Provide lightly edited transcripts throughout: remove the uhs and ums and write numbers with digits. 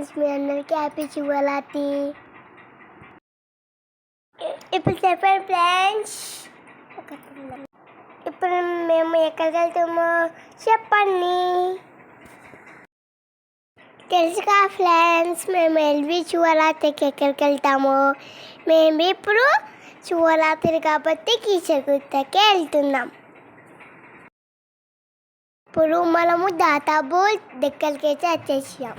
Friends, మీ అందరికీ happy Shivaratri. ఇప్పుడు చెప్పండి ఫ్రెండ్స్, ఇప్పుడు మేము ఎక్కడికి వెళ్తామో చెప్పండి. తెలుసుగా ఫ్రెండ్స్, మేము ఎల్వి శివరాత్రికి ఎక్కడికి వెళ్తాము. మేము ఇప్పుడు శివరాత్రి కాబట్టి కీచకుర్తకి వెళ్తున్నాం. ఇప్పుడు మనము దాతాబోల్ దగ్గరికి అయితే వచ్చేసాం.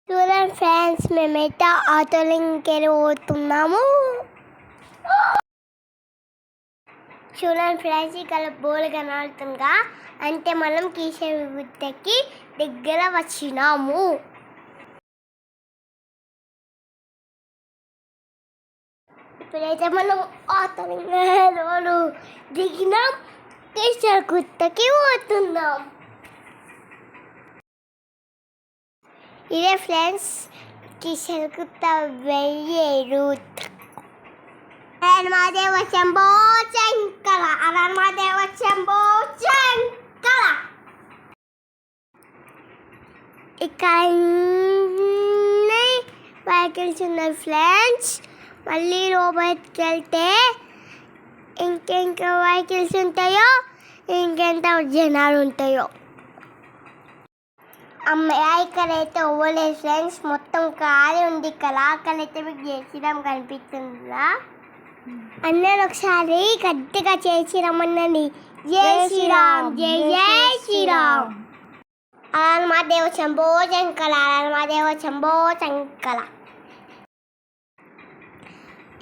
చూడండి ఫ్రెండ్స్, మేమైతే ఆటోలో ఇంకెళ్ళి పోతున్నాము. చూడండి ఫ్రెండ్స్, ఇక్కడ బోల్ కనబడుతుందిగా, అంటే మనం కీచకుర్తకి దగ్గర వచ్చినాము. ఇప్పుడైతే మనం ఆటోలో దిగినాం, కీచకుర్తకి పోతున్నాం. ఇదే ఫ్రెండ్స్ కీచకుర్త వెళ్ళే రూట్. అరణ్మదేవ శంభో శంకర, అరణ్మదేవ శంభో శంకర. ఇక్కడ వెహికల్స్ ఉన్నాయి ఫ్రెండ్స్. మళ్ళీ లోపలికి వెళ్తే ఇంకెంత వెహికల్స్ ఉంటాయో, ఇంకెంత జనాలు ఉంటాయో. అమ్మాయి ఇక్కడైతే ఓవలేదు ఫ్రెండ్స్, మొత్తం ఖాళీ ఉంది. ఇక్కడ అక్కడైతే మీకు జై శ్రీరామ్ కనిపిస్తుందా? అన్నది ఒకసారి గట్టిగా జై శ్రీరామ్ అన్నది. జై శ్రీరామ్, జై జై శ్రీరామ్. అరణ్మదేవ శంభో శంకర, అరణ్మదేవ శంభో శంకర.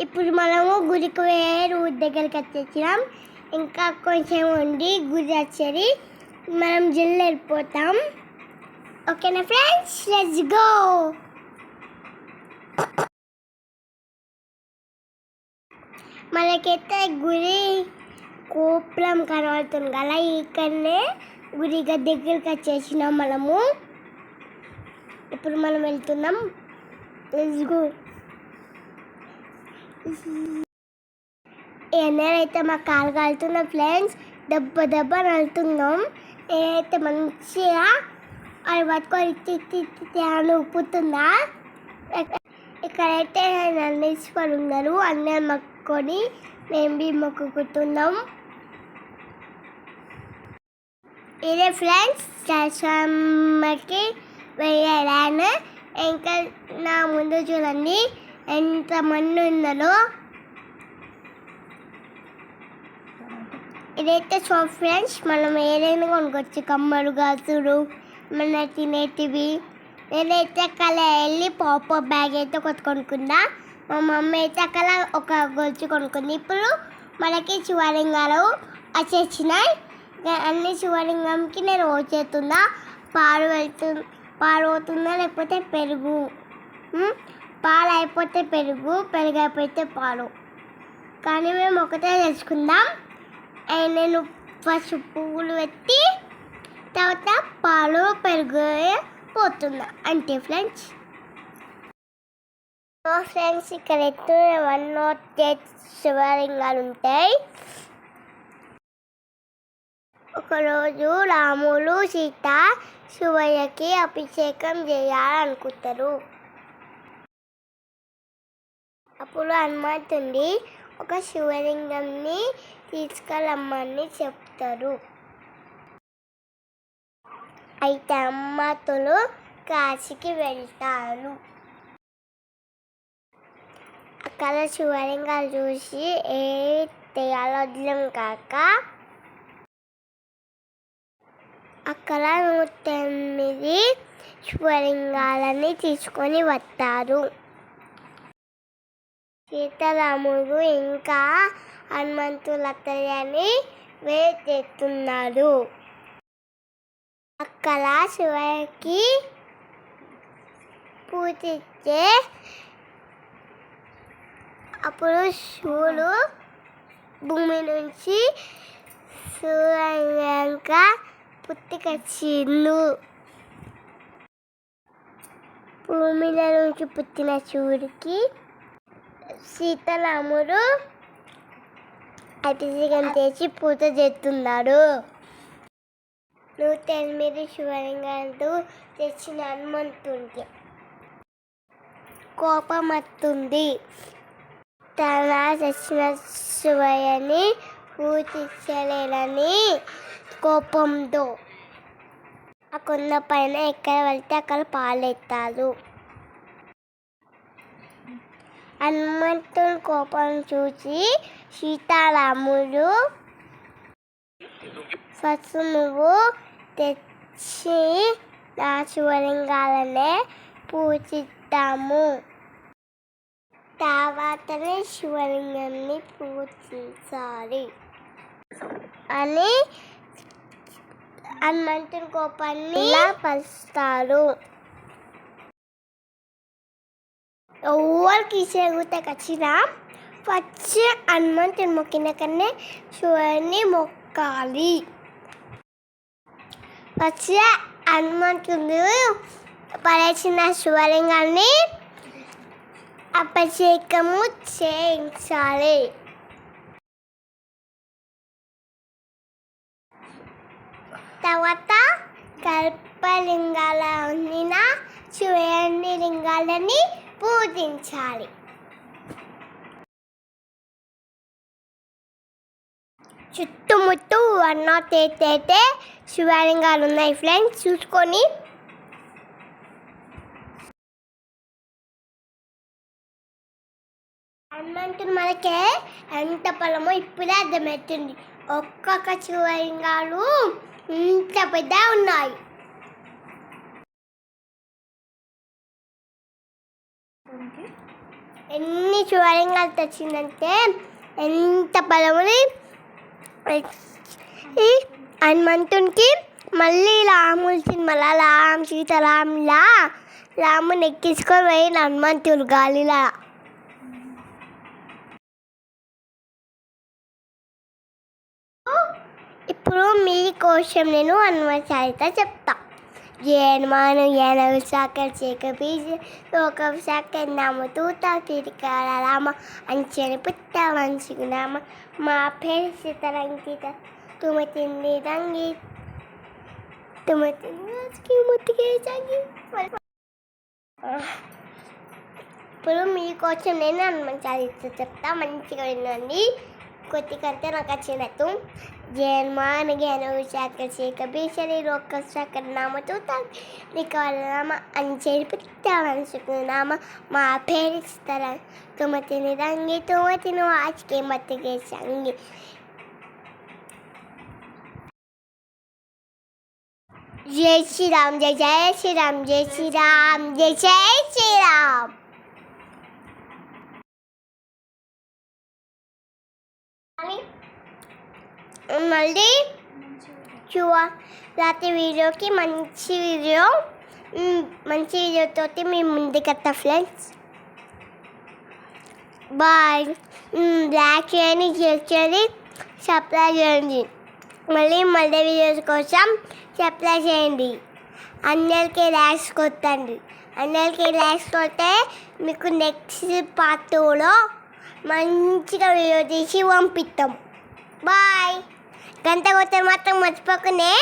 ఇప్పుడు మనము గుడికి పోయే రూట్ దగ్గరికి వచ్చేసినాం. ఇంకా కొంచెం ఉండి గుడి వచ్చేది, మనం జల్లి వెళ్ళిపోతాం. ఓకేనా ఫ్రెండ్స్, లెట్స్ గో. మనకైతే గుడి గోపురం కనబడుతుంది కదా, ఇక్కడనే గుడి దగ్గరికి వచ్చేసినాం మనము. ఇప్పుడు మనం వెళ్తున్నాం, లెట్స్ గో. ఎన్నైతే మా కాలు కాలుతున్నాం ఫ్రెండ్స్, దెబ్బ దెబ్బ నలుతున్నాం. నేనైతే మంచిగా అది పట్టుకొని అని ఉప్పుతుందా. ఇక్కడైతే నందీశ్వరు ఉన్నారు, అన్నయ్య మొక్కుకొని మేము బి మొక్కుకుంటున్నాం. ఇదే ఫ్రెండ్స్ దర్శనకి వెళ్ళాను. ఇంకా నా ముందు చూడండి ఎంతమంది ఉన్నారో. ఇదైతే షాప్ ఫ్రెండ్స్, మనం ఏదైనా కొనుక్కోవచ్చు, కమ్మలు, గాజులు, మన తినేటివి. నేనైతే అక్కడ వెళ్ళి పాపప్ బ్యాగ్ అయితే కొనుక్కున్నా. మా మమ్మీ అయితే అక్కడ ఒక గొలుసు కొనుక్కుంది. ఇప్పుడు మనకి శివలింగాలు వచ్చేసినాయి. అన్ని శివలింగంకి నేను వచ్చేస్తున్నా. పాలు అవుతుందా లేకపోతే పెరుగు, పాలు అయిపోతే పెరుగు, పెరుగు అయిపోతే పాలు. కానీ మేము ఒకటే తెలుసుకుందాం. నేను ఫస్ట్ పువ్వులు పెట్టి తర్వాత పాలు పెరుగు పోతున్నా అంతే ఫ్రెండ్స్. ఫ్రెండ్స్, ఇక్కడైతే 108 శివలింగాలు ఉంటాయి. ఒకరోజు రాములు సీత శివయ్యకి అభిషేకం చేయాలనుకుంటారు. అప్పుడు హనుమంతుడి ఒక శివలింగంని తీసుకెళ్ళమని చెప్తారు. అయితే అమ్మతులు కాశీకి వెళ్తారు. అక్కడ శివలింగాలు చూసి ఏ తెయాలొద్దాం కాక అక్కడ 109 శివలింగాలని తీసుకొని వస్తారు. సీతారాముడు ఇంకా హనుమంతులతని వెయిట్ చేస్తున్నారు. అక్కడ శివకి పూజించే అప్పుడు శివుడు భూమి నుంచి సూర్యంగా పుట్టుకొచ్చిండు. భూమిలో నుంచి పుట్టిన శివుడికి సీతారాముడు అభిషేకం చేసి పూజ చేస్తున్నాడు. 108 శివలింగాలతో తెచ్చిన హనుమంతుడికి కోపం వస్తుంది. తన తెచ్చిన శివయ్యని పూజించలేనని కోపంతో ఆ కొండ పైన ఎక్కడ వెళ్తే అక్కడ పాలెత్తారు. హనుమంతుని కోపం చూసి సీతారాముడు ఫస్ట్ నువ్వు తెచ్చి నా శివలింగాలనే పూజిద్దాము, తర్వాతనే శివలింగాన్ని పూజించాలి అని హనుమంతుని కోపాన్ని పరుస్తారు. ఎవరికి చెగుతే వచ్చినా ఫస్ట్ హనుమంతుని మొక్కిన కన్నా శివుని మొక్కాలి. ఫస్ట్ హనుమంతుడు పడేసిన శివలింగాన్ని అభిషేకము చేయించాలి. తర్వాత కల్పలింగాల ఉన్న శివుని లింగాలని పూజించాలి. చుట్టుముట్టు 108 శివలింగాలు ఉన్నాయి ఫ్రెండ్స్, చూసుకొని హనుమంతుడు మనకే ఎంత బలమో ఇప్పుడే అర్థమవుతుంది. ఒక్కొక్క శివలింగాలు ఇంత పెద్ద ఉన్నాయి. ఎన్ని శివలింగాలు తెచ్చిందంటే ఎంత బలమని హనుమంతునికి మళ్ళీ రాముడు సినిమాలా సీతారాములా రాముని ఎక్కించుకొని పోయిన హనుమంతుడు గాలిలా. ఇప్పుడు మీకోసం నేను హనుమాన్ చాలీసా చెప్తా. జయమాను ఏనవ శాఖ చేకబీజ లోక శాఖ నామతూ తాకిరికాల రామ అంచెని పుట్ట వంశుకునామ మా పేరు సీతరంగిత తుమతింది రంగి తుమతింది ముత్తికే సంగి. ఇప్పుడు మీకోసం నేను హనుమాన్ చాలీసా చెప్తా, మంచిగా వినండి. కొద్దికంటే నాకు వచ్చినట్టు జన్మాన జ్ఞాన శాఖ చేక బీసరి లోక శాఖ నామతో తామ అంచెని పుట్ట వంశుకునామ మా పేరు ఇస్తారా తుమతిని రంగి తుమతిని వాచికే మత్తికే సంగి. జై శ్రీరామ్, జై జై శ్రీరామ్, జై శ్రీరామ్, జై జై శ్రీరామ్. మళ్ళీ రాత్రి వీడియోకి మంచి వీడియోతో మేము ముందుకు వస్తాం ఫ్రెండ్స్. బాయ్. లైక్ చేయండి, షేర్ చేయండి, సబ్స్క్రైబ్ చేయండి. మళ్ళీ వీడియోస్ కోసం సబ్స్క్రైబ్ చేయండి. అందరికీ లైక్స్ కొట్టండి. అందరికీ లైక్స్ కొడితే మీకు నెక్స్ట్ పార్ట్ 2లో మంచిగా వీడియో తీసి పంపిస్తాం. బాయ్. గంట కొట్టే మాత్రం మర్చిపోకనే.